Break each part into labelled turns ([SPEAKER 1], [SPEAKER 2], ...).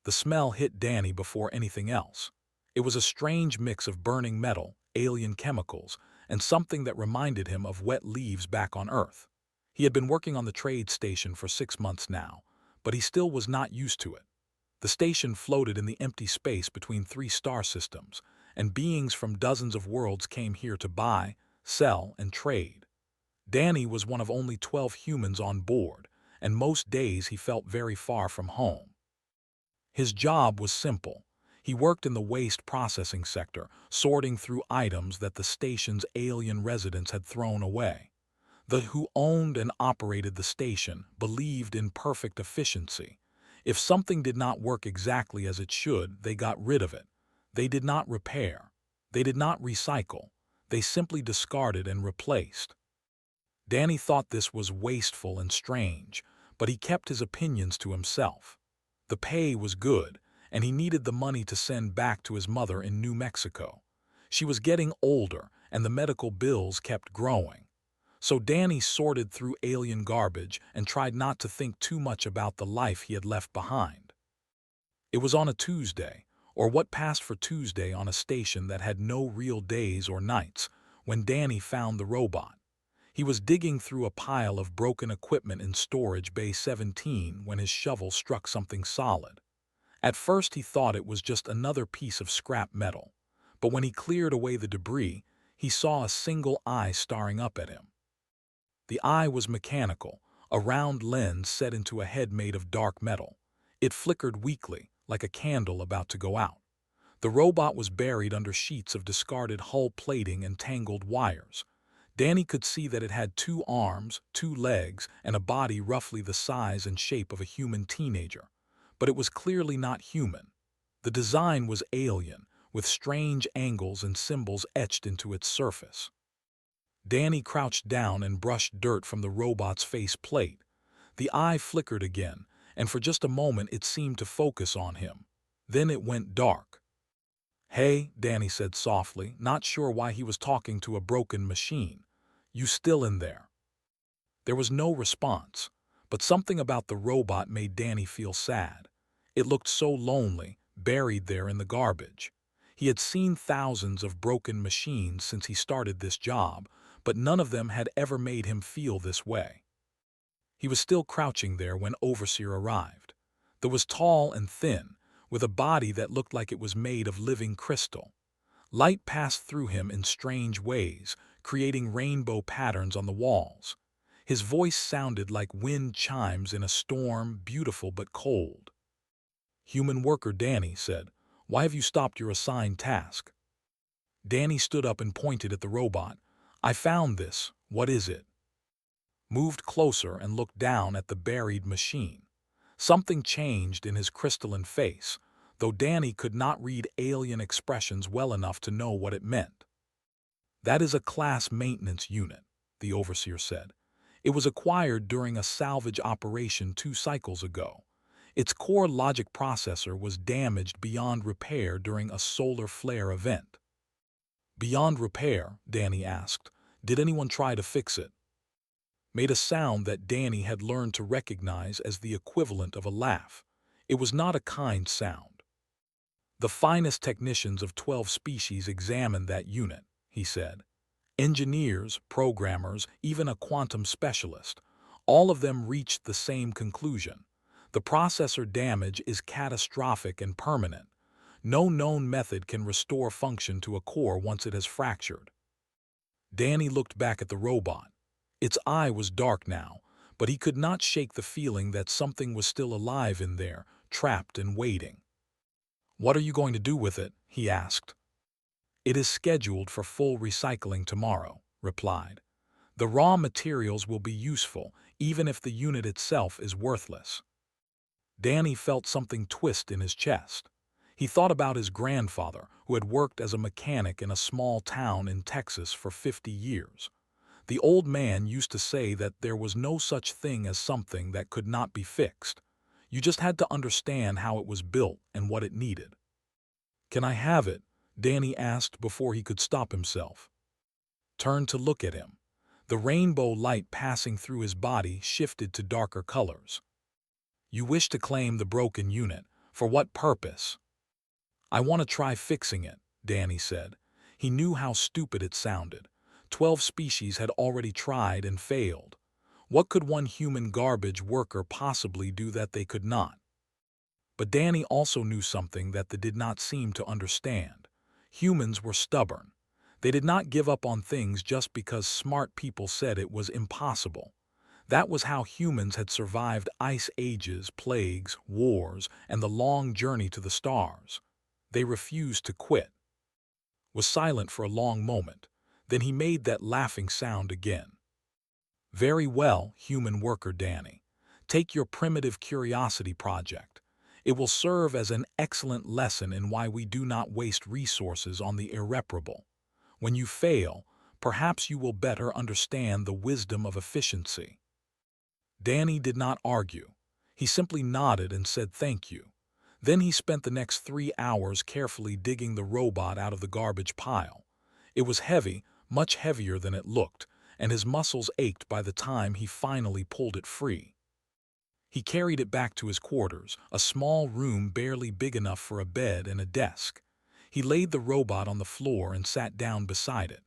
[SPEAKER 1] The smell hit Danny before anything else. It was a strange mix of burning metal, alien chemicals, and something that reminded him of wet leaves back on Earth. He had been working on the trade station for 6 months now, but he still was not used to it. The station floated in the empty space between three star systems, and beings from dozens of worlds came here to buy, sell, and trade. Danny was one of only 12 humans on board, and most days he felt very far from home. His job was simple. He worked in the waste processing sector, sorting through items that the station's alien residents had thrown away. The who owned and operated the station believed in perfect efficiency. If something did not work exactly as it should, they got rid of it. They did not repair. They did not recycle. They simply discarded and replaced. Danny thought this was wasteful and strange, but he kept his opinions to himself. The pay was good, and he needed the money to send back to his mother in New Mexico. She was getting older, and the medical bills kept growing. So Danny sorted through alien garbage and tried not to think too much about the life he had left behind. It was on a Tuesday, or what passed for Tuesday on a station that had no real days or nights, when Danny found the robot. He was digging through a pile of broken equipment in Storage Bay 17 when his shovel struck something solid. At first he thought it was just another piece of scrap metal, but when he cleared away the debris, he saw a single eye staring up at him. The eye was mechanical, a round lens set into a head made of dark metal. It flickered weakly, like a candle about to go out. The robot was buried under sheets of discarded hull plating and tangled wires. Danny could see that it had 2 arms, 2 legs, and a body roughly the size and shape of a human teenager. But it was clearly not human. The design was alien, with strange angles and symbols etched into its surface. Danny crouched down and brushed dirt from the robot's face plate. The eye flickered again, and for just a moment it seemed to focus on him. Then it went dark. "Hey," Danny said softly, not sure why he was talking to a broken machine. "You still in there?" There was no response, but something about the robot made Danny feel sad. It looked so lonely, buried there in the garbage. He had seen thousands of broken machines since he started this job, but none of them had ever made him feel this way. He was still crouching there when Overseer arrived. He was tall and thin, with a body that looked like it was made of living crystal. Light passed through him in strange ways, creating rainbow patterns on the walls. His voice sounded like wind chimes in a storm, beautiful but cold. "Human worker Danny said, why have you stopped your assigned task?" Danny stood up and pointed at the robot. "I found this. What is it?" Moved closer and looked down at the buried machine. Something changed in his crystalline face, though Danny could not read alien expressions well enough to know what it meant. "That is a class maintenance unit," the overseer said. "It was acquired during a salvage operation 2 cycles ago. Its core logic processor was damaged beyond repair during a solar flare event." "Beyond repair?" Danny asked. "Did anyone try to fix it?" Made a sound that Danny had learned to recognize as the equivalent of a laugh. It was not a kind sound. "The finest technicians of 12 species examined that unit," he said. "Engineers, programmers, even a quantum specialist. All of them reached the same conclusion. The processor damage is catastrophic and permanent. No known method can restore function to a core once it has fractured." Danny looked back at the robot. Its eye was dark now, but he could not shake the feeling that something was still alive in there, trapped and waiting. "What are you going to do with it?" he asked. "It is scheduled for full recycling tomorrow," replied. "The raw materials will be useful, even if the unit itself is worthless." Danny felt something twist in his chest. He thought about his grandfather, who had worked as a mechanic in a small town in Texas for 50 years. The old man used to say that there was no such thing as something that could not be fixed. You just had to understand how it was built and what it needed. "Can I have it?" Danny asked before he could stop himself. Turned to look at him. The rainbow light passing through his body shifted to darker colors. "You wish to claim the broken unit, For what purpose? I want to try fixing it, Danny said. He knew how stupid it sounded. 12 species had already tried and failed. What could one human garbage worker possibly do that they could not? But Danny also knew something that they did not seem to understand. Humans were stubborn. They did not give up on things just because smart people said it was impossible. That was how humans had survived ice ages, plagues, wars, and the long journey to the stars. They refused to quit. Was silent for a long moment. Then he made that laughing sound again. Very well, human worker Danny. Take your primitive curiosity project. It will serve as an excellent lesson in why we do not waste resources on the irreparable. When you fail, perhaps you will better understand the wisdom of efficiency. Danny did not argue. He simply nodded and said thank you. Then he spent the next 3 hours carefully digging the robot out of the garbage pile. It was heavy, much heavier than it looked, and his muscles ached by the time he finally pulled it free. He carried it back to his quarters, a small room barely big enough for a bed and a desk. He laid the robot on the floor and sat down beside it.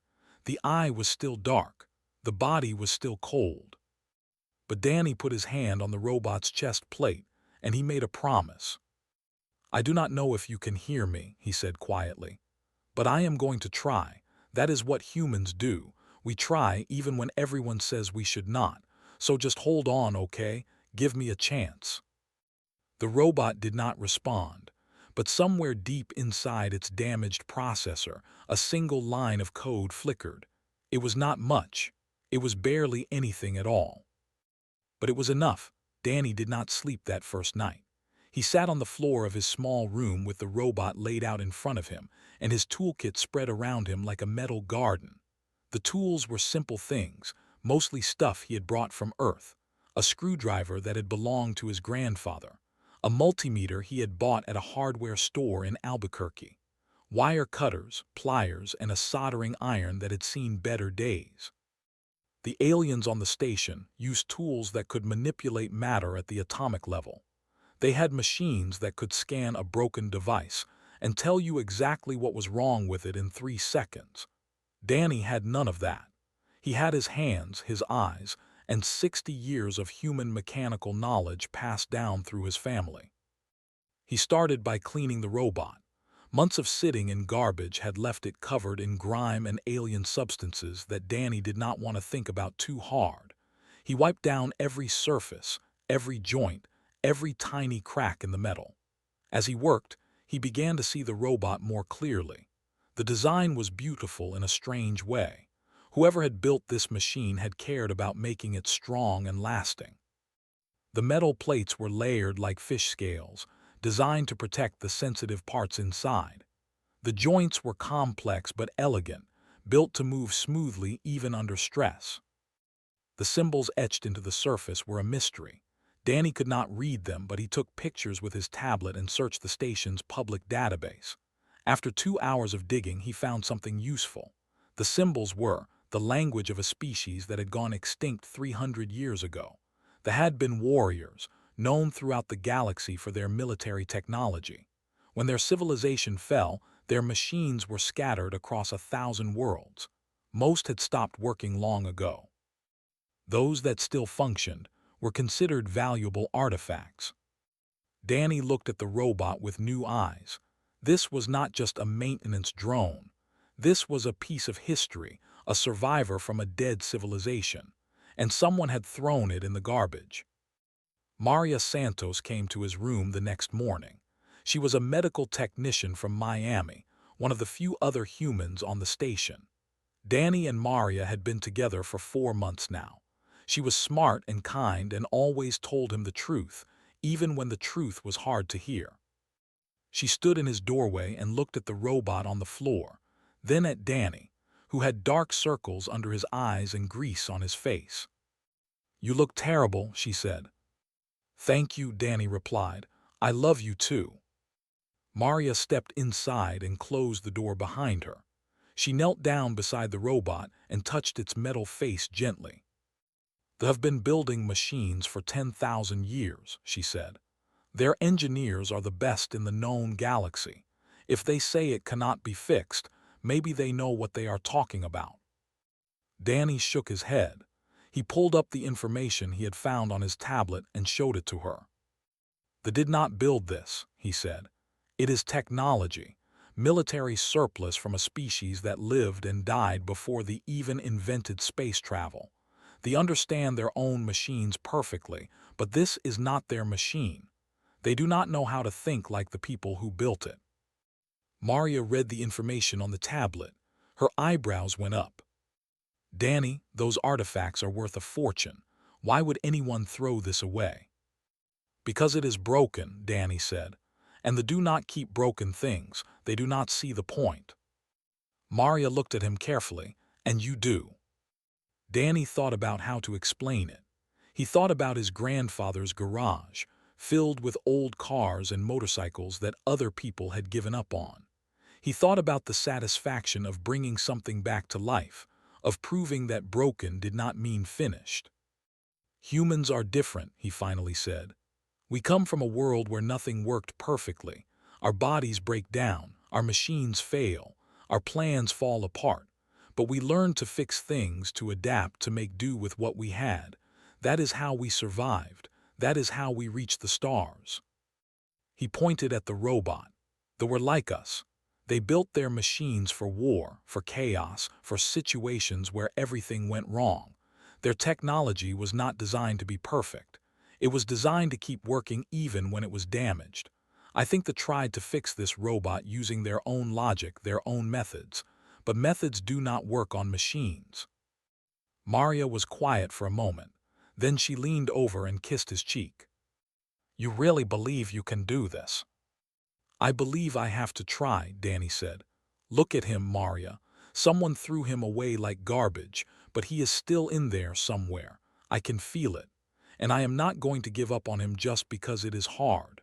[SPEAKER 1] The eye was still dark. The body was still cold. But Danny put his hand on the robot's chest plate, and he made a promise. I do not know if you can hear me, he said quietly. But I am going to try. That is what humans do. We try even when everyone says we should not. So just hold on, okay? Give me a chance. The robot did not respond, but somewhere deep inside its damaged processor, a single line of code flickered. It was not much. It was barely anything at all. But it was enough. Danny did not sleep that first night. He sat on the floor of his small room with the robot laid out in front of him, and his toolkit spread around him like a metal garden. The tools were simple things, mostly stuff he had brought from Earth. A screwdriver that had belonged to his grandfather, a multimeter he had bought at a hardware store in Albuquerque, wire cutters, pliers, and a soldering iron that had seen better days. The aliens on the station used tools that could manipulate matter at the atomic level. They had machines that could scan a broken device and tell you exactly what was wrong with it in 3 seconds. Danny had none of that. He had his hands, his eyes, and 60 years of human mechanical knowledge passed down through his family. He started by cleaning the robot. Months of sitting in garbage had left it covered in grime and alien substances that Danny did not want to think about too hard. He wiped down every surface, every joint, every tiny crack in the metal. As he worked, he began to see the robot more clearly. The design was beautiful in a strange way. Whoever had built this machine had cared about making it strong and lasting. The metal plates were layered like fish scales, designed to protect the sensitive parts inside. The joints were complex but elegant, built to move smoothly even under stress. The symbols etched into the surface were a mystery. Danny could not read them, but he took pictures with his tablet and searched the station's public database. After 2 hours of digging, he found something useful. The symbols were the language of a species that had gone extinct 300 years ago. They had been warriors, known throughout the galaxy for their military technology. When their civilization fell, their machines were scattered across 1,000 worlds. Most had stopped working long ago. Those that still functioned were considered valuable artifacts. Danny looked at the robot with new eyes. This was not just a maintenance drone. This was a piece of history, a survivor from a dead civilization, and someone had thrown it in the garbage. Maria Santos came to his room the next morning. She was a medical technician from Miami, one of the few other humans on the station. Danny and Maria had been together for 4 months now. She was smart and kind and always told him the truth, even when the truth was hard to hear. She stood in his doorway and looked at the robot on the floor, then at Danny, who had dark circles under his eyes and grease on his face. "You look terrible," she said. "Thank you," Danny replied. "I love you too." Maria stepped inside and closed the door behind her. She knelt down beside the robot and touched its metal face gently. "They have been building machines for 10,000 years," she said. Their engineers are the best in the known galaxy. If they say it cannot be fixed, maybe they know what they are talking about. Danny shook his head. He pulled up the information he had found on his tablet and showed it to her. "They did not build this," he said. "It is technology, military surplus from a species that lived and died before they even invented space travel. They understand their own machines perfectly, but this is not their machine. They do not know how to think like the people who built it." Maria read the information on the tablet. Her eyebrows went up. "Danny, those artifacts are worth a fortune. Why would anyone throw this away?" "Because it is broken," Danny said. "And they do not keep broken things. They do not see the point." Maria looked at him carefully. "And you do." Danny thought about how to explain it. He thought about his grandfather's garage, filled with old cars and motorcycles that other people had given up on. He thought about the satisfaction of bringing something back to life, of proving that broken did not mean finished. "Humans are different," he finally said. "We come from a world where nothing worked perfectly. Our bodies break down, our machines fail, our plans fall apart. But we learned to fix things, to adapt, to make do with what we had. That is how we survived. That is how we reached the stars." He pointed at the robot. "They were like us. They built their machines for war, for chaos, for situations where everything went wrong. Their technology was not designed to be perfect. It was designed to keep working even when it was damaged. I think they tried to fix this robot using their own logic, their own methods. But methods do not work on machines." Maria was quiet for a moment. Then she leaned over and kissed his cheek. "You really believe you can do this?" "I believe I have to try," Danny said. "Look at him, Maria. Someone threw him away like garbage, but he is still in there somewhere. I can feel it. And I am not going to give up on him just because it is hard."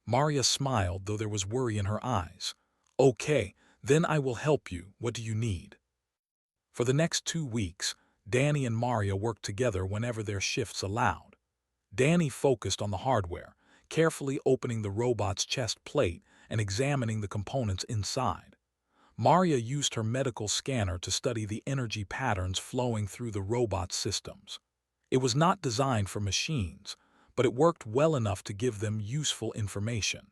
[SPEAKER 1] Maria smiled, though there was worry in her eyes. "Okay, then I will help you. What do you need?" For the next 2 weeks, Danny and Maria worked together whenever their shifts allowed. Danny focused on the hardware, carefully opening the robot's chest plate and examining the components inside. Maria used her medical scanner to study the energy patterns flowing through the robot's systems. It was not designed for machines, but it worked well enough to give them useful information.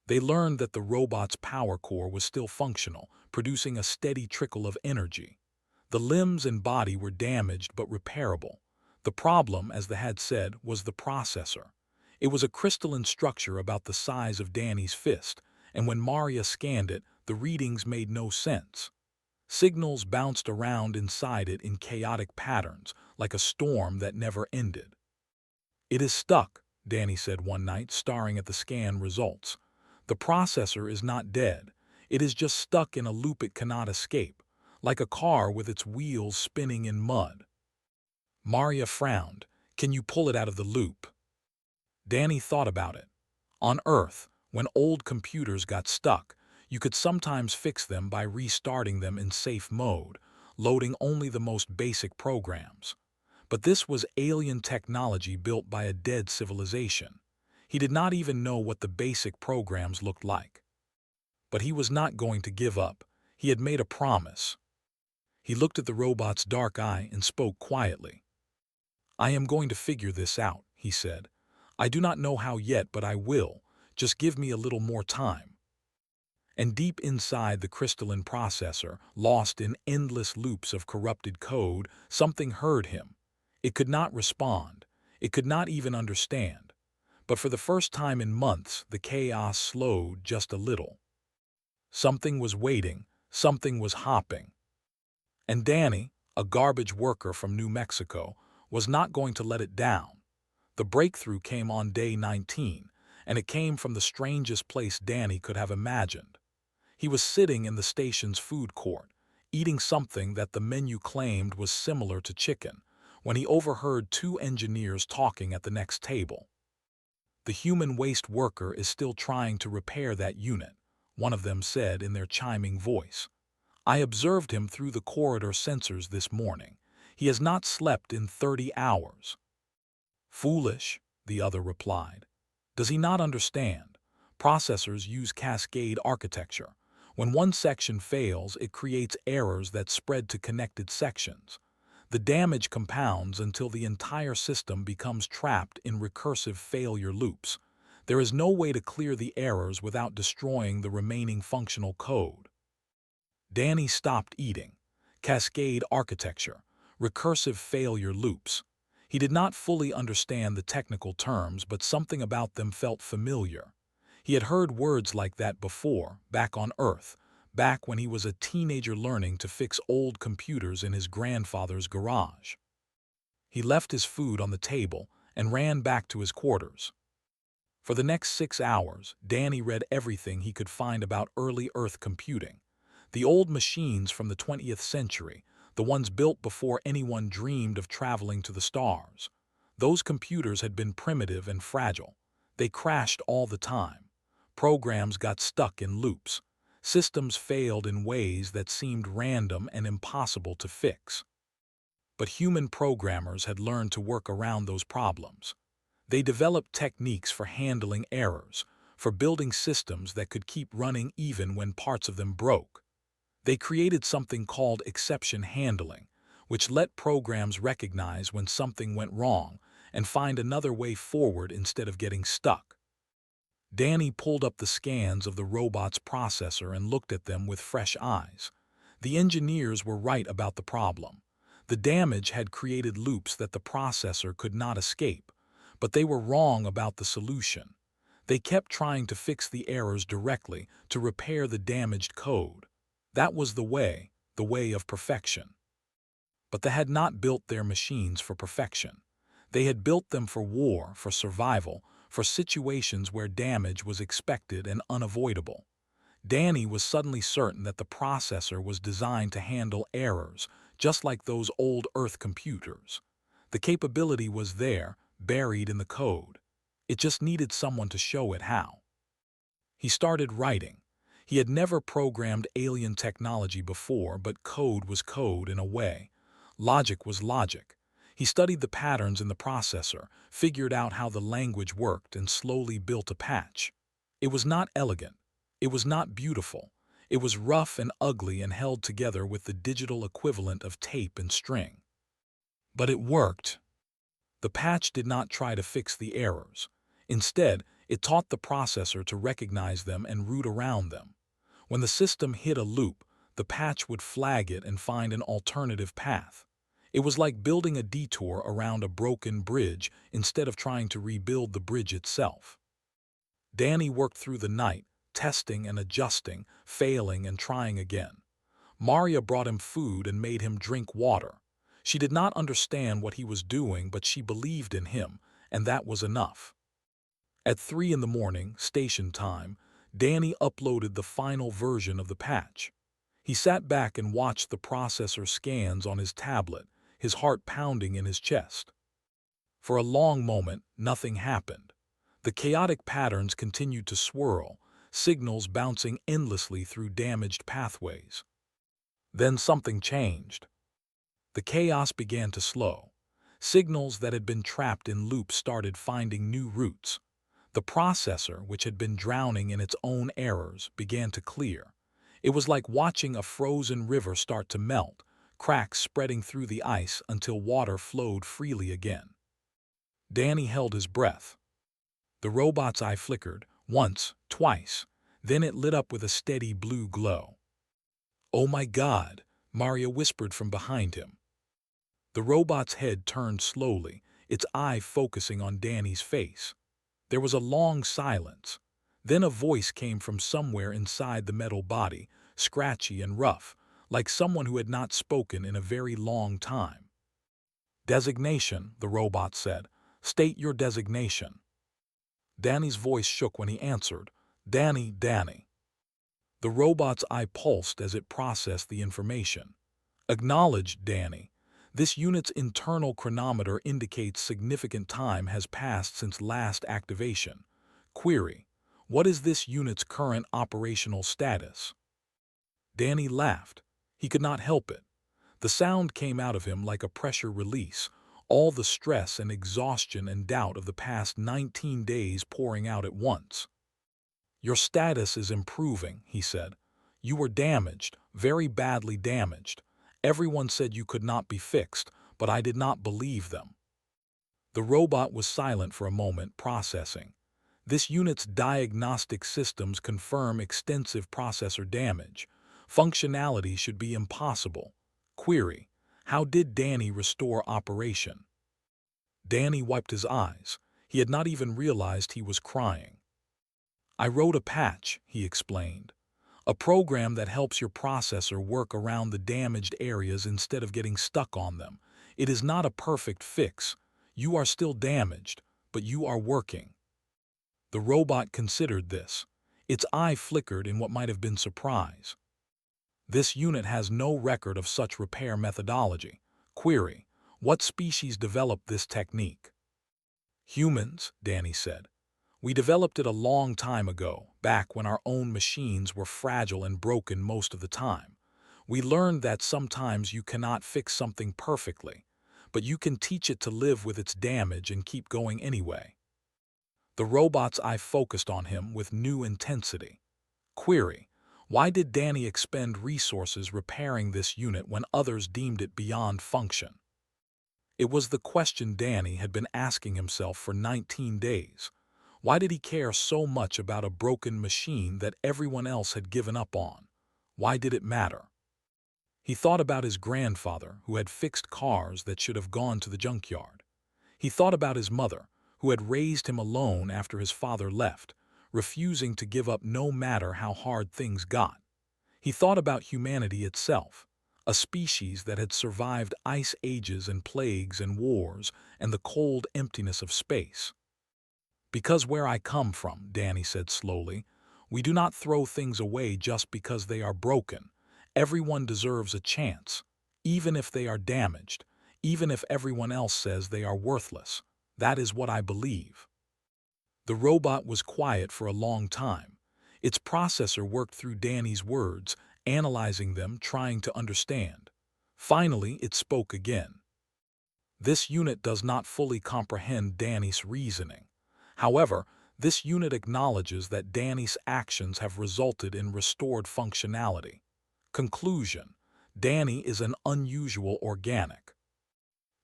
[SPEAKER 1] They learned that the robot's power core was still functional, producing a steady trickle of energy. The limbs and body were damaged but repairable. The problem, as they had said, was the processor. It was a crystalline structure about the size of Danny's fist, and when Maria scanned it, the readings made no sense. Signals bounced around inside it in chaotic patterns, like a storm that never ended. "It is stuck," Danny said one night, staring at the scan results. "The processor is not dead. It is just stuck in a loop it cannot escape, like a car with its wheels spinning in mud." Maria frowned. "Can you pull it out of the loop?" Danny thought about it. On Earth, when old computers got stuck, you could sometimes fix them by restarting them in safe mode, loading only the most basic programs. But this was alien technology built by a dead civilization. He did not even know what the basic programs looked like. But he was not going to give up. He had made a promise. He looked at the robot's dark eye and spoke quietly. "I am going to figure this out," he said. "I do not know how yet, but I will. Just give me a little more time." And deep inside the crystalline processor, lost in endless loops of corrupted code, something heard him. It could not respond. It could not even understand. But for the first time in months, the chaos slowed just a little. Something was waiting. Something was hopping. And Danny, a garbage worker from New Mexico, was not going to let it down. The breakthrough came on day 19, and it came from the strangest place Danny could have imagined. He was sitting in the station's food court, eating something that the menu claimed was similar to chicken, when he overheard two engineers talking at the next table. "The human waste worker is still trying to repair that unit," one of them said in their chiming voice. "I observed him through the corridor sensors this morning. He has not slept in 30 hours. "Foolish," the other replied. Does he not understand? Processors use cascade architecture. When one section fails, it creates errors that spread to connected sections. The damage compounds until the entire system becomes trapped in recursive failure loops. There is no way to clear the errors without destroying the remaining functional code. Danny stopped eating. Cascade architecture, recursive failure loops. He did not fully understand the technical terms, but something about them felt familiar. He had heard words like that before, back on Earth, back when he was a teenager learning to fix old computers in his grandfather's garage. He left his food on the table and ran back to his quarters. For the next 6 hours, Danny read everything he could find about early Earth computing. The old machines from the 20th century, the ones built before anyone dreamed of traveling to the stars. Those computers had been primitive and fragile. They crashed all the time. Programs got stuck in loops. Systems failed in ways that seemed random and impossible to fix. But human programmers had learned to work around those problems. They developed techniques for handling errors, for building systems that could keep running even when parts of them broke. They created something called exception handling, which let programs recognize when something went wrong and find another way forward instead of getting stuck. Danny pulled up the scans of the robot's processor and looked at them with fresh eyes. The engineers were right about the problem. The damage had created loops that the processor could not escape, but they were wrong about the solution. They kept trying to fix the errors directly to repair the damaged code. That was the way of perfection. But they had not built their machines for perfection. They had built them for war, for survival, for situations where damage was expected and unavoidable. Danny was suddenly certain that the processor was designed to handle errors, just like those old Earth computers. The capability was there, buried in the code. It just needed someone to show it how. He started writing. He had never programmed alien technology before, but code was code in a way. Logic was logic. He studied the patterns in the processor, figured out how the language worked, and slowly built a patch. It was not elegant. It was not beautiful. It was rough and ugly and held together with the digital equivalent of tape and string. But it worked. The patch did not try to fix the errors. Instead, it taught the processor to recognize them and route around them. When the system hit a loop, the patch would flag it and find an alternative path. It was like building a detour around a broken bridge instead of trying to rebuild the bridge itself. Danny worked through the night, testing and adjusting, failing and trying again. Maria brought him food and made him drink water. She did not understand what he was doing, but she believed in him, and that was enough. At 3 in the morning, station time, Danny uploaded the final version of the patch. He sat back and watched the processor scans on his tablet, his heart pounding in his chest. For a long moment, nothing happened. The chaotic patterns continued to swirl, signals bouncing endlessly through damaged pathways. Then something changed. The chaos began to slow. Signals that had been trapped in loops started finding new routes. The processor, which had been drowning in its own errors, began to clear. It was like watching a frozen river start to melt, cracks spreading through the ice until water flowed freely again. Danny held his breath. The robot's eye flickered, once, twice. Then it lit up with a steady blue glow. "Oh my God," Maria whispered from behind him. The robot's head turned slowly, its eye focusing on Danny's face. There was a long silence. Then a voice came from somewhere inside the metal body, scratchy and rough, like someone who had not spoken in a very long time. "Designation," the robot said. "State your designation." Danny's voice shook when he answered, "Danny, Danny." The robot's eye pulsed as it processed the information. "Acknowledged, Danny. This unit's internal chronometer indicates significant time has passed since last activation. Query: what is this unit's current operational status?" Danny laughed. He could not help it. The sound came out of him like a pressure release, all the stress and exhaustion and doubt of the past 19 days pouring out at once. "Your status is improving," he said. "You were damaged, very badly damaged. Everyone said you could not be fixed, but I did not believe them." The robot was silent for a moment, processing. This unit's diagnostic systems confirm extensive processor damage. Functionality should be impossible. Query: how did Danny restore operation? Danny wiped his eyes. He had not even realized he was crying. "I wrote a patch," he explained. "A program that helps your processor work around the damaged areas instead of getting stuck on them. It is not a perfect fix. You are still damaged, but you are working." The robot considered this. Its eye flickered in what might have been surprise. "This unit has no record of such repair methodology." Query: what species developed this technique? "Humans," Danny said. "We developed it a long time ago, back when our own machines were fragile and broken most of the time. We learned that sometimes you cannot fix something perfectly, but you can teach it to live with its damage and keep going anyway." The robot's eye focused on him with new intensity. Query: why did Danny expend resources repairing this unit when others deemed it beyond function? It was the question Danny had been asking himself for 19 days. Why did he care so much about a broken machine that everyone else had given up on? Why did it matter? He thought about his grandfather, who had fixed cars that should have gone to the junkyard. He thought about his mother, who had raised him alone after his father left, refusing to give up no matter how hard things got. He thought about humanity itself, a species that had survived ice ages and plagues and wars and the cold emptiness of space. "Because where I come from," Danny said slowly, "we do not throw things away just because they are broken. Everyone deserves a chance, even if they are damaged, even if everyone else says they are worthless. That is what I believe." The robot was quiet for a long time. Its processor worked through Danny's words, analyzing them, trying to understand. Finally, it spoke again. "This unit does not fully comprehend Danny's reasoning. However, this unit acknowledges that Danny's actions have resulted in restored functionality. Conclusion: Danny is an unusual organic."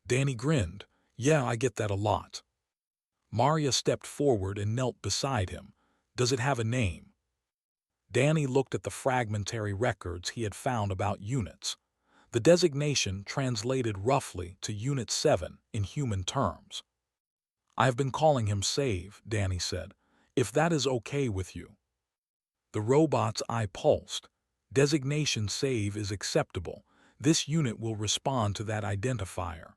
[SPEAKER 1] Danny grinned. "Yeah, I get that a lot." Maria stepped forward and knelt beside him. "Does it have a name?" Danny looked at the fragmentary records he had found about units. The designation translated roughly to Unit 7 in human terms. "I have been calling him Save," Danny said, "if that is okay with you." The robot's eye pulsed. "Designation Save is acceptable. This unit will respond to that identifier."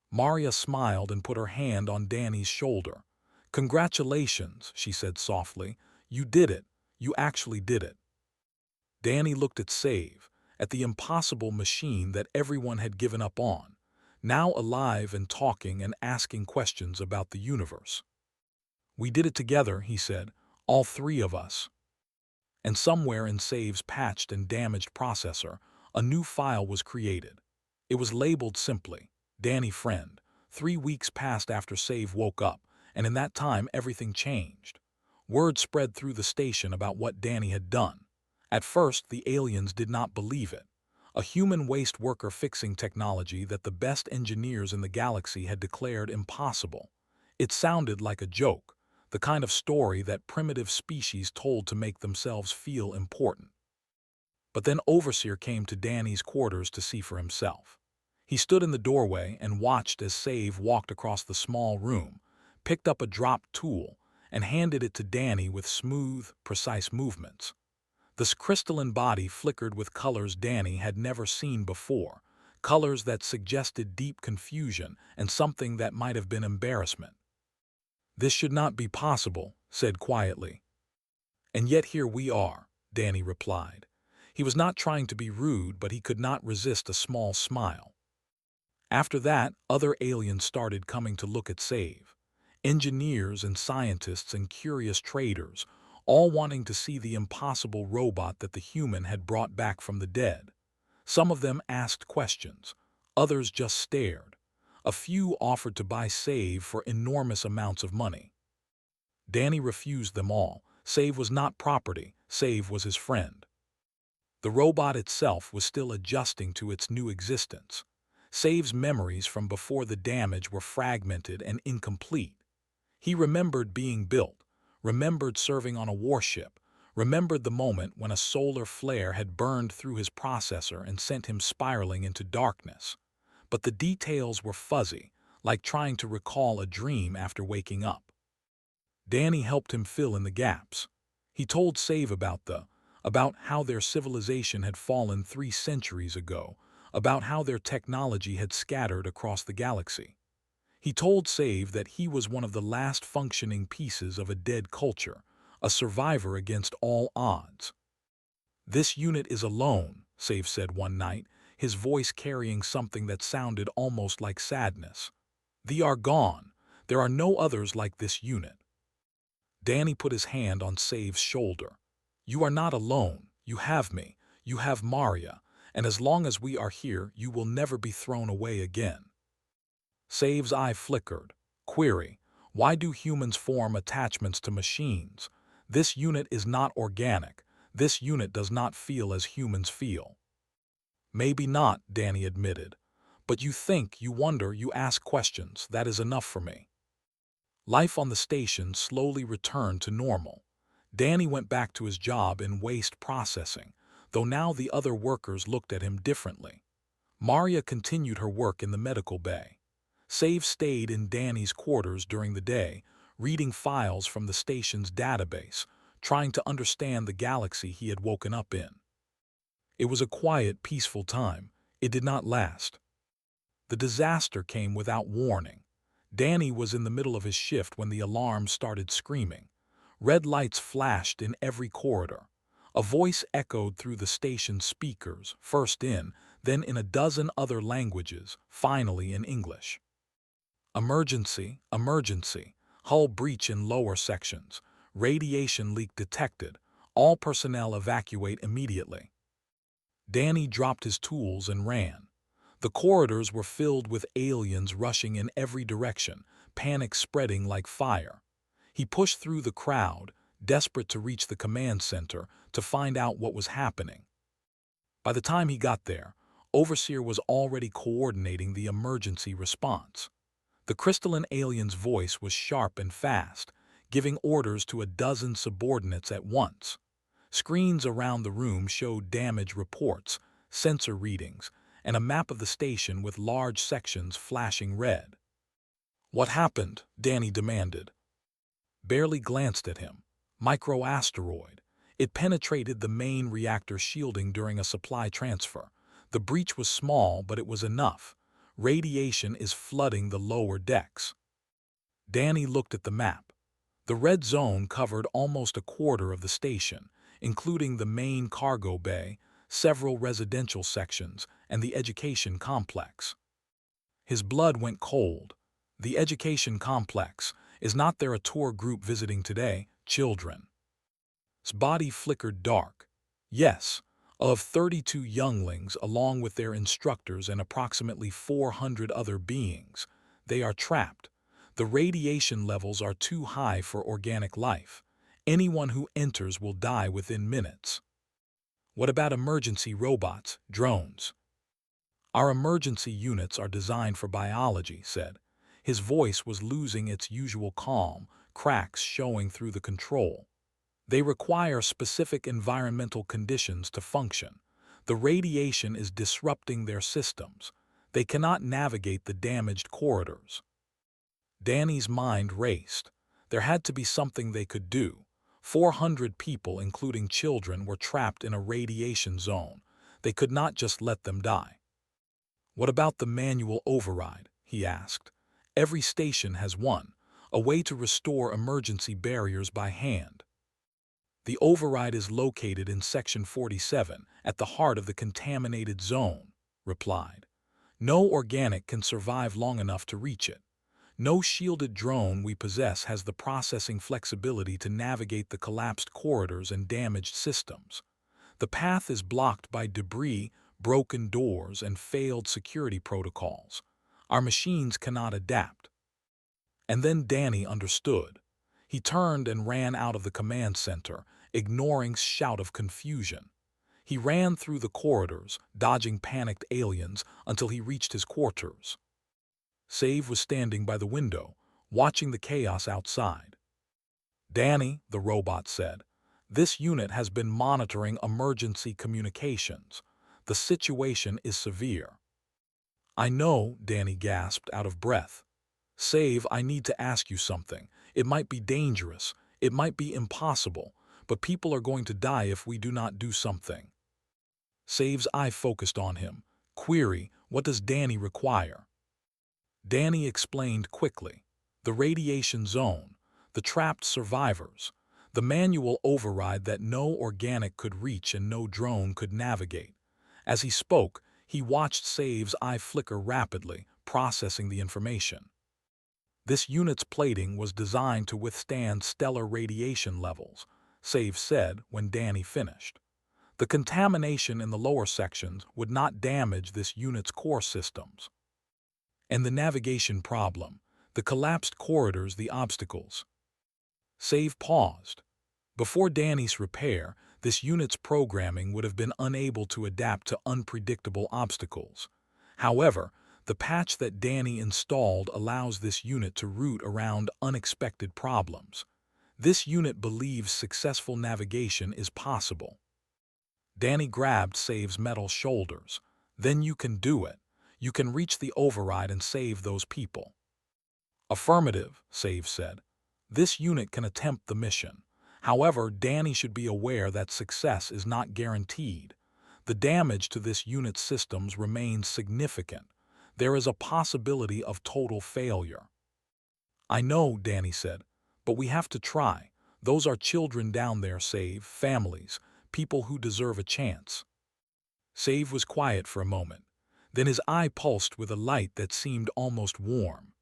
[SPEAKER 1] Maria smiled and put her hand on Danny's shoulder. "Congratulations," she said softly. "You did it. You actually did it." Danny looked at Save, at the impossible machine that everyone had given up on, now alive and talking and asking questions about the universe. "We did it together," he said, "all three of us." And somewhere in Save's patched and damaged processor, a new file was created. It was labeled simply, "Danny Friend." 3 weeks passed after Save woke up, and in that time everything changed. Word spread through the station about what Danny had done. At first, the aliens did not believe it. A human waste worker fixing technology that the best engineers in the galaxy had declared impossible. It sounded like a joke, the kind of story that primitive species told to make themselves feel important. But then Overseer came to Danny's quarters to see for himself. He stood in the doorway and watched as Save walked across the small room, picked up a dropped tool, and handed it to Danny with smooth, precise movements. This crystalline body flickered with colors Danny had never seen before, colors that suggested deep confusion and something that might have been embarrassment. "This should not be possible," said quietly. "And yet here we are," Danny replied. He was not trying to be rude, but he could not resist a small smile. After that, other aliens started coming to look at Save. Engineers and scientists and curious traders, all wanting to see the impossible robot that the human had brought back from the dead. Some of them asked questions. Others just stared. A few offered to buy Save for enormous amounts of money. Danny refused them all. Save was not property, Save was his friend. The robot itself was still adjusting to its new existence. Save's memories from before the damage were fragmented and incomplete. He remembered being built, remembered serving on a warship, remembered the moment when a solar flare had burned through his processor and sent him spiraling into darkness. But the details were fuzzy, like trying to recall a dream after waking up. Danny helped him fill in the gaps. He told Save about how their civilization had fallen 3 centuries ago, about how their technology had scattered across the galaxy. He told Save that he was one of the last functioning pieces of a dead culture, a survivor against all odds. "This unit is alone," Save said one night, his voice carrying something that sounded almost like sadness. "They are gone. There are no others like this unit." Danny put his hand on Save's shoulder. "You are not alone. You have me. You have Maria. And as long as we are here, you will never be thrown away again." Save's eye flickered. Query: why do humans form attachments to machines? This unit is not organic. This unit does not feel as humans feel. "Maybe not," Danny admitted. "But you think, you wonder, you ask questions. That is enough for me." Life on the station slowly returned to normal. Danny went back to his job in waste processing, though now the other workers looked at him differently. Maria continued her work in the medical bay. Save stayed in Danny's quarters during the day, reading files from the station's database, trying to understand the galaxy he had woken up in. It was a quiet, peaceful time. It did not last. The disaster came without warning. Danny was in the middle of his shift when the alarm started screaming. Red lights flashed in every corridor. A voice echoed through the station's speakers, first in, then in a dozen other languages, finally in English. "Emergency, emergency. Hull breach in lower sections. Radiation leak detected. All personnel evacuate immediately." Danny dropped his tools and ran. The corridors were filled with aliens rushing in every direction, panic spreading like fire. He pushed through the crowd, desperate to reach the command center to find out what was happening. By the time he got there, Overseer was already coordinating the emergency response. The crystalline alien's voice was sharp and fast, giving orders to a dozen subordinates at once. Screens around the room showed damage reports, sensor readings, and a map of the station with large sections flashing red. "What happened?" Danny demanded. Barely glanced at him. "Microasteroid. It penetrated the main reactor shielding during a supply transfer. The breach was small, but it was enough. Radiation is flooding the lower decks." Danny looked at the map. The red zone covered almost a quarter of the station, including the main cargo bay, several residential sections, and the education complex. His blood went cold. The education complex. Is not there a tour group visiting today? Children. His body flickered dark. Yes, of 32 younglings along with their instructors and approximately 400 other beings. They are trapped. The radiation levels are too high for organic life. Anyone who enters will die within minutes. What about emergency robots, drones? Our emergency units are designed for biology, said. His voice was losing its usual calm, cracks showing through the control. They require specific environmental conditions to function. The radiation is disrupting their systems. They cannot navigate the damaged corridors. Danny's mind raced. There had to be something they could do. 400 people, including children, were trapped in a radiation zone. They could not just let them die. "What about the manual override?" he asked. "Every station has one, a way to restore emergency barriers by hand." "The override is located in Section 47, at the heart of the contaminated zone," replied. "No organic can survive long enough to reach it. No shielded drone we possess has the processing flexibility to navigate the collapsed corridors and damaged systems. The path is blocked by debris, broken doors, and failed security protocols. Our machines cannot adapt. And then Danny understood. He turned and ran out of the command center, ignoring shout of confusion. He ran through the corridors, dodging panicked aliens until he reached his quarters. Save was standing by the window, watching the chaos outside. "Danny," the robot said, "this unit has been monitoring emergency communications. The situation is severe." "I know," Danny gasped, out of breath. "Save, I need to ask you something. It might be dangerous, it might be impossible, but people are going to die if we do not do something." Save's eye focused on him. "Query, what does Danny require?" Danny explained quickly. The radiation zone, the trapped survivors, the manual override that no organic could reach and no drone could navigate. As he spoke, he watched Save's eye flicker rapidly, processing the information. "This unit's plating was designed to withstand stellar radiation levels," Save said when Danny finished. "The contamination in the lower sections would not damage this unit's core systems." "And the navigation problem, the collapsed corridors, the obstacles." Save paused. Before Danny's repair, this unit's programming would have been unable to adapt to unpredictable obstacles. However, the patch that Danny installed allows this unit to route around unexpected problems. This unit believes successful navigation is possible. Danny grabbed Save's metal shoulders. "Then you can do it. You can reach the override and save those people." "Affirmative," Save said. "This unit can attempt the mission. However, Danny should be aware that success is not guaranteed. The damage to this unit's systems remains significant. There is a possibility of total failure." "I know," Danny said, "but we have to try. Those are children down there, Save, families, people who deserve a chance." Save was quiet for a moment. Then his eye pulsed with a light that seemed almost warm.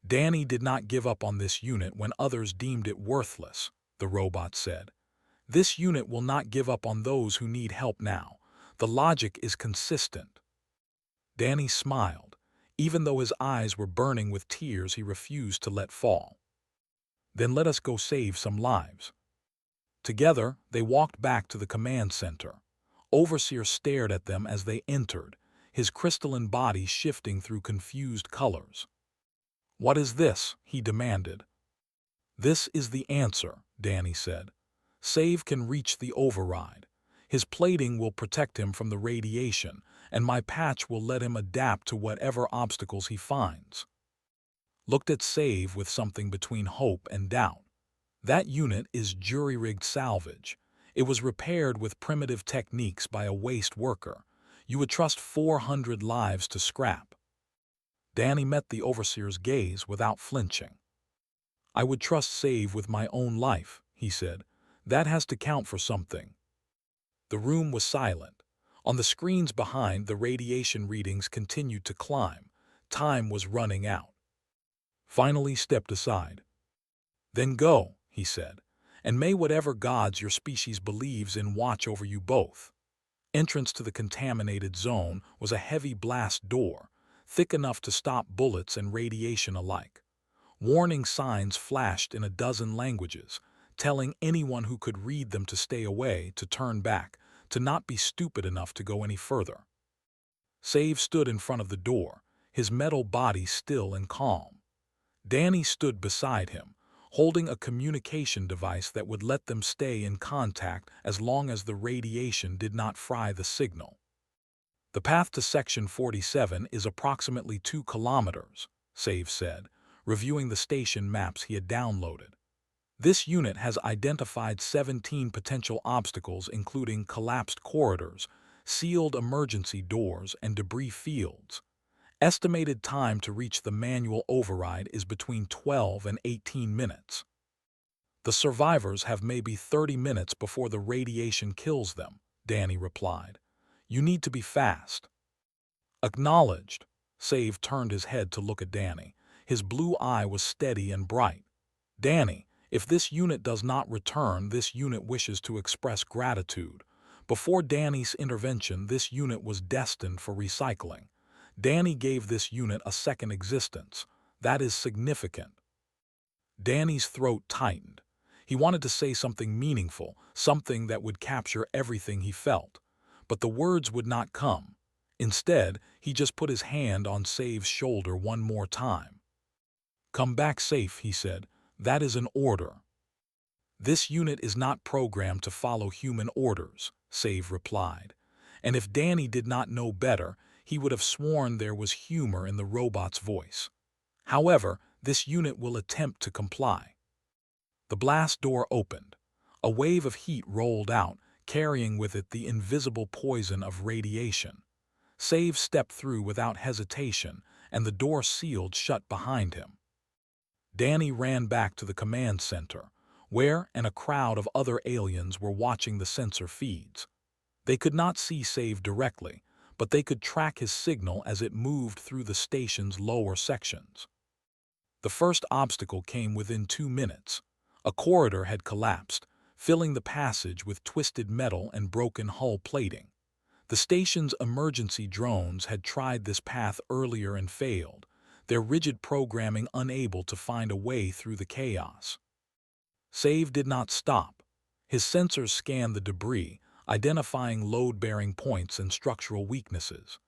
[SPEAKER 1] "Danny did not give up on this unit when others deemed it worthless," the robot said. "This unit will not give up on those who need help now. The logic is consistent." Danny smiled. Even though his eyes were burning with tears, he refused to let fall. "Then let us go save some lives." Together, they walked back to the command center. Overseer stared at them as they entered, his crystalline body shifting through confused colors. "What is this?" he demanded. "This is the answer," Danny said. "Save can reach the override. His plating will protect him from the radiation, and my patch will let him adapt to whatever obstacles he finds." Looked at Save with something between hope and doubt. "That unit is jury-rigged salvage. It was repaired with primitive techniques by a waste worker. You would trust 400 lives to scrap." Danny met the overseer's gaze without flinching. "I would trust Save with my own life," he said. "That has to count for something." The room was silent. On the screens behind, the radiation readings continued to climb. Time was running out. Finally stepped aside. "Then go," he said, "and may whatever gods your species believes in watch over you both." Entrance to the contaminated zone was a heavy blast door, thick enough to stop bullets and radiation alike. Warning signs flashed in a dozen languages, telling anyone who could read them to stay away, to turn back, to not be stupid enough to go any further. Save stood in front of the door, his metal body still and calm. Danny stood beside him, holding a communication device that would let them stay in contact as long as the radiation did not fry the signal. "The path to Section 47 is approximately 2 kilometers, Save said, reviewing the station maps he had downloaded. "This unit has identified 17 potential obstacles, including collapsed corridors, sealed emergency doors, and debris fields. Estimated time to reach the manual override is between 12 and 18 minutes. The survivors have maybe 30 minutes before the radiation kills them," Danny replied. "You need to be fast." "Acknowledged." Save turned his head to look at Danny. His blue eye was steady and bright. "Danny, if this unit does not return, this unit wishes to express gratitude. Before Danny's intervention, this unit was destined for recycling. Danny gave this unit a second existence. That is significant. Danny's throat tightened. He wanted to say something meaningful, something that would capture everything he felt. But the words would not come. Instead, he just put his hand on Save's shoulder one more time. "Come back safe," he said. "That is an order." "This unit is not programmed to follow human orders," Save replied. And if Danny did not know better, he would have sworn there was humor in the robot's voice. "However, this unit will attempt to comply." The blast door opened. A wave of heat rolled out, carrying with it the invisible poison of radiation. Save stepped through without hesitation, and the door sealed shut behind him. Danny ran back to the command center, where a crowd of other aliens were watching the sensor feeds. They could not see Save directly, but they could track his signal as it moved through the station's lower sections. The first obstacle came within 2 minutes. A corridor had collapsed, filling the passage with twisted metal and broken hull plating. The station's emergency drones had tried this path earlier and failed, their rigid programming unable to find a way through the chaos. Save did not stop. His sensors scanned the debris, identifying load-bearing points and structural weaknesses.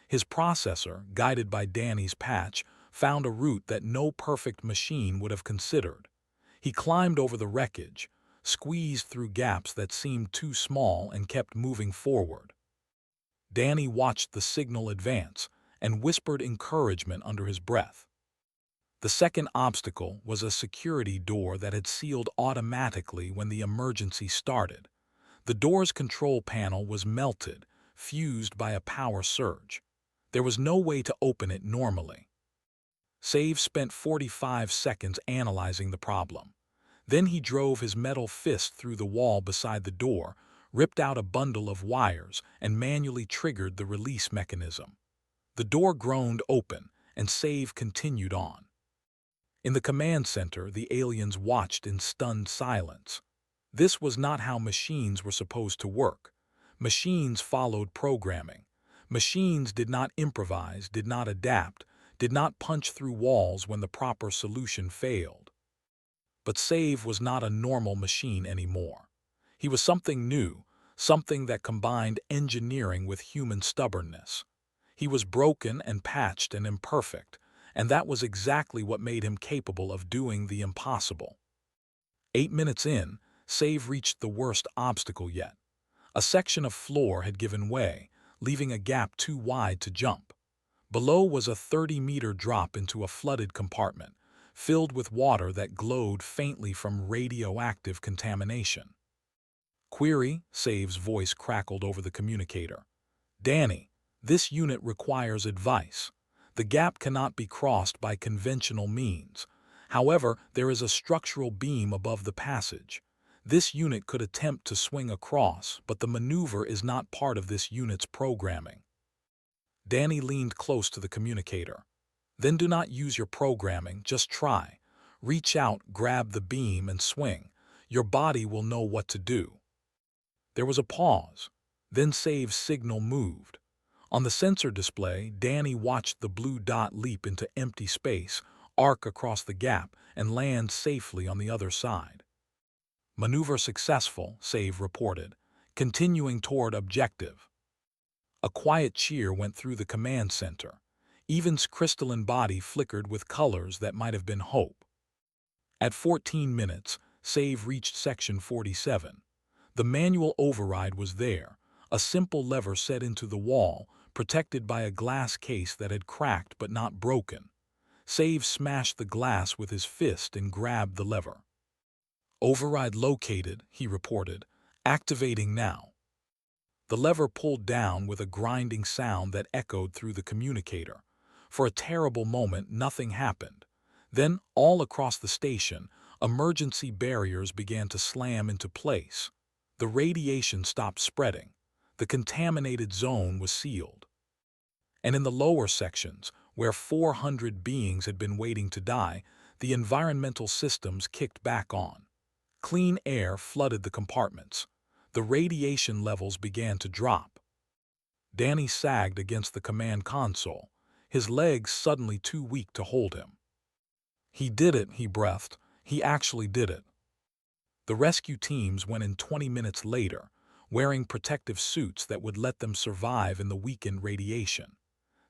[SPEAKER 1] His processor, guided by Danny's patch, found a route that no perfect machine would have considered. He climbed over the wreckage, squeezed through gaps that seemed too small, and kept moving forward. Danny watched the signal advance and whispered encouragement under his breath. The second obstacle was a security door that had sealed automatically when the emergency started. The door's control panel was melted, fused by a power surge. There was no way to open it normally. Save spent 45 seconds analyzing the problem. Then he drove his metal fist through the wall beside the door, ripped out a bundle of wires, and manually triggered the release mechanism. The door groaned open, and Save continued on. In the command center, the aliens watched in stunned silence. This was not how machines were supposed to work. Machines followed programming. Machines did not improvise, did not adapt, did not punch through walls when the proper solution failed. But Save was not a normal machine anymore. He was something new, something that combined engineering with human stubbornness. He was broken and patched and imperfect, and that was exactly what made him capable of doing the impossible. 8 minutes in, Save reached the worst obstacle yet. A section of floor had given way, leaving a gap too wide to jump. Below was a 30-meter drop into a flooded compartment, filled with water that glowed faintly from radioactive contamination. "Query," Save's voice crackled over the communicator. "Danny, this unit requires advice. The gap cannot be crossed by conventional means. However, there is a structural beam above the passage. This unit could attempt to swing across, but the maneuver is not part of this unit's programming." Danny leaned close to the communicator. "Then do not use your programming, just try. Reach out, grab the beam, and swing. Your body will know what to do." There was a pause. Then Save's signal moved. On the sensor display, Danny watched the blue dot leap into empty space, arc across the gap, and land safely on the other side. "Maneuver successful," Save reported, continuing toward objective. A quiet cheer went through the command center. Evan's crystalline body flickered with colors that might have been hope. At 14 minutes, Save reached Section 47. The manual override was there, a simple lever set into the wall, protected by a glass case that had cracked but not broken. Save smashed the glass with his fist and grabbed the lever. "Override located," he reported. "Activating now." The lever pulled down with a grinding sound that echoed through the communicator. For a terrible moment, nothing happened. Then, all across the station, emergency barriers began to slam into place. The radiation stopped spreading. The contaminated zone was sealed. And in the lower sections, where 400 beings had been waiting to die, the environmental systems kicked back on. Clean air flooded the compartments. The radiation levels began to drop. Danny sagged against the command console, his legs suddenly too weak to hold him. He did it, he breathed. He actually did it. The rescue teams went in 20 minutes later, wearing protective suits that would let them survive in the weakened radiation.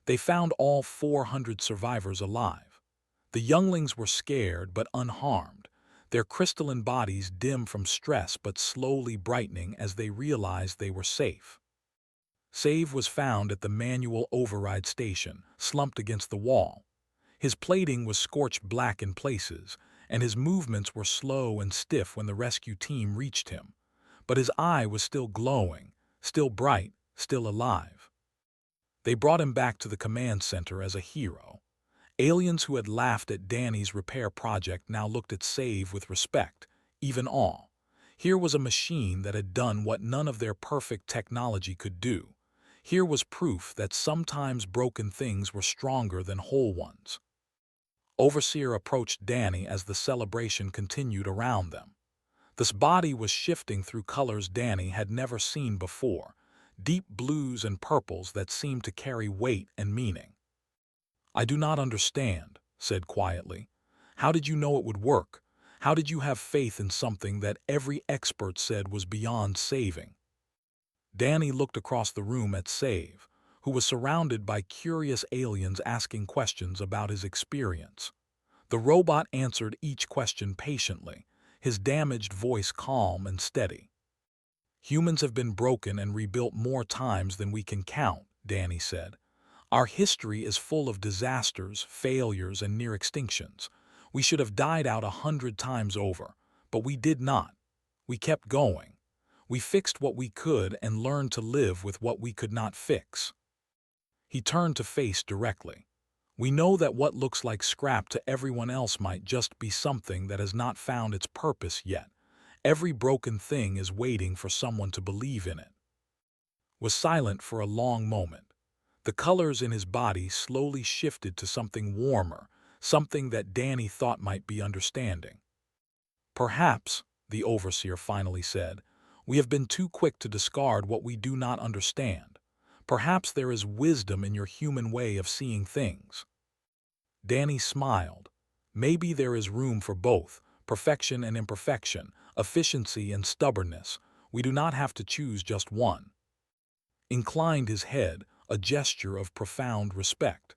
[SPEAKER 1] They found all 400 survivors alive. The younglings were scared but unharmed, their crystalline bodies dim from stress but slowly brightening as they realized they were safe. Save was found at the manual override station, slumped against the wall. His plating was scorched black in places, and his movements were slow and stiff when the rescue team reached him. But his eye was still glowing, still bright, still alive. They brought him back to the command center as a hero. Aliens who had laughed at Danny's repair project now looked at Save with respect, even awe. Here was a machine that had done what none of their perfect technology could do. Here was proof that sometimes broken things were stronger than whole ones. Overseer approached Danny as the celebration continued around them. This body was shifting through colors Danny had never seen before, deep blues and purples that seemed to carry weight and meaning. "I do not understand," said quietly. "How did you know it would work? How did you have faith in something that every expert said was beyond saving?" Danny looked across the room at Save, who was surrounded by curious aliens asking questions about his experience. The robot answered each question patiently, his damaged voice calm and steady. "Humans have been broken and rebuilt more times than we can count," Danny said. "Our history is full of disasters, failures, and near extinctions. We should have died out 100 times over, but we did not. We kept going. We fixed what we could and learned to live with what we could not fix." He turned to face directly. "We know that what looks like scrap to everyone else might just be something that has not found its purpose yet. Every broken thing is waiting for someone to believe in it." Was silent for a long moment. The colors in his body slowly shifted to something warmer, something that Danny thought might be understanding. "Perhaps," the overseer finally said, "we have been too quick to discard what we do not understand. Perhaps there is wisdom in your human way of seeing things." Danny smiled. "Maybe there is room for both, perfection and imperfection, efficiency and stubbornness. We do not have to choose just one." Inclined his head, a gesture of profound respect.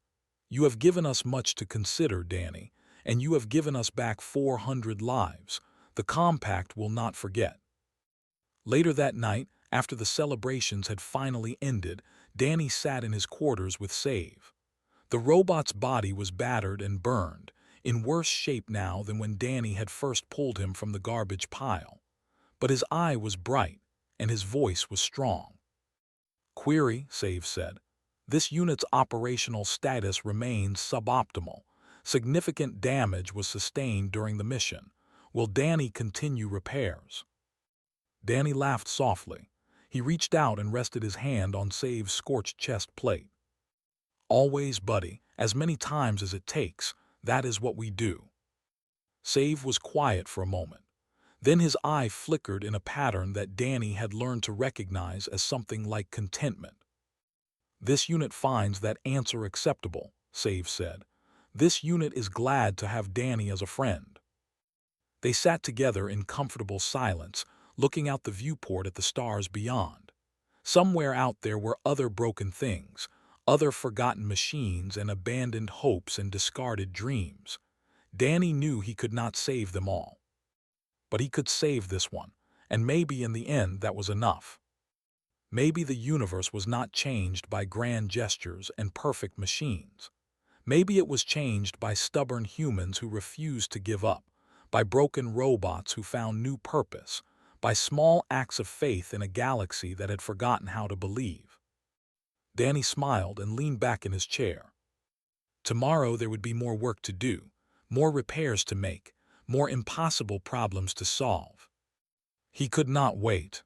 [SPEAKER 1] "You have given us much to consider, Danny, and you have given us back 400 lives. The compact will not forget." Later that night, after the celebrations had finally ended, Danny sat in his quarters with Save. The robot's body was battered and burned, in worse shape now than when Danny had first pulled him from the garbage pile. But his eye was bright, and his voice was strong. "Query," Save said. "This unit's operational status remains suboptimal. Significant damage was sustained during the mission. Will Danny continue repairs?" Danny laughed softly. He reached out and rested his hand on Save's scorched chest plate. "Always, buddy, as many times as it takes. That is what we do." Save was quiet for a moment. Then his eye flickered in a pattern that Danny had learned to recognize as something like contentment. "This unit finds that answer acceptable," Save said. "This unit is glad to have Danny as a friend." They sat together in comfortable silence, looking out the viewport at the stars beyond. Somewhere out there were other broken things, other forgotten machines and abandoned hopes and discarded dreams. Danny knew he could not save them all. But he could save this one, and maybe in the end that was enough. Maybe the universe was not changed by grand gestures and perfect machines. Maybe it was changed by stubborn humans who refused to give up, by broken robots who found new purpose, by small acts of faith in a galaxy that had forgotten how to believe. Danny smiled and leaned back in his chair. Tomorrow there would be more work to do, more repairs to make, more impossible problems to solve. He could not wait.